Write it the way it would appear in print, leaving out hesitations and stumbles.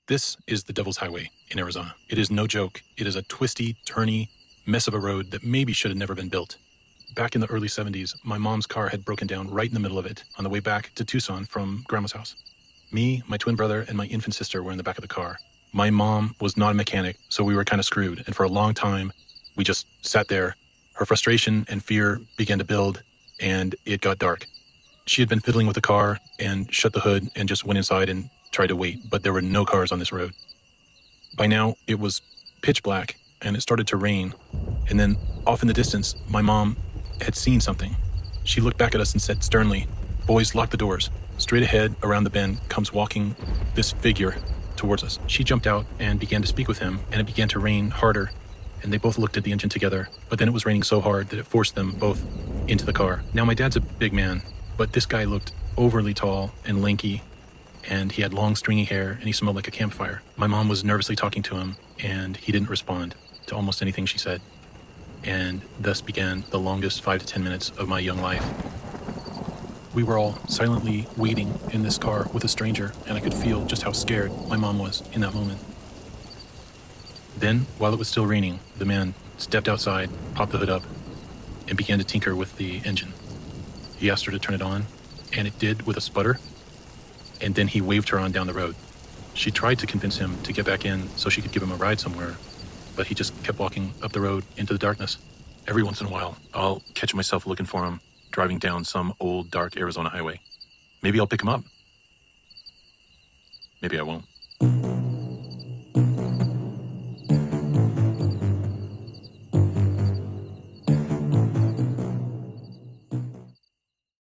This is the Devil's Highway in Arizona. It is no joke. It is a twisty, turny mess of a road that maybe should have never been built. Back in the early 70s, my mom's car had broken down right in the middle of it on the way back to Tucson from grandma's house. Me, my twin brother, and my infant sister were in the back of the car. My mom was not a mechanic, so we were kind of screwed. And for a long time, we just sat there. Her frustration and fear began to build, and it got dark. She had been fiddling with the car and shut the hood and just went inside and tried to wait, but there were no cars on this road. By now, it was pitch black, and it started to rain. And then, off in the distance, my mom had seen something. She looked back at us and said sternly, "Boys, lock the doors." Straight ahead, around the bend, comes walking this figure towards us. She jumped out and began to speak with him, and it began to rain harder. And they both looked at the engine together, but then it was raining so hard that it forced them both into the car. Now, my dad's a big man, but this guy looked overly tall and lanky, and he had long stringy hair, and he smelled like a campfire. My mom was nervously talking to him, and he didn't respond to almost anything she said. And thus began the longest 5 to 10 minutes of my young life. We were all silently waiting in this car with a stranger, and I could feel just how scared my mom was in that moment. Then, while it was still raining, the man stepped outside, popped the hood up, and began to tinker with the engine. He asked her to turn it on, and it did with a sputter, and then he waved her on down the road. She tried to convince him to get back in so she could give him a ride somewhere, but he just kept walking up the road into the darkness. Every once in a while, I'll catch myself looking for him, driving down some old, dark Arizona highway. Maybe I'll pick him up. Maybe I won't.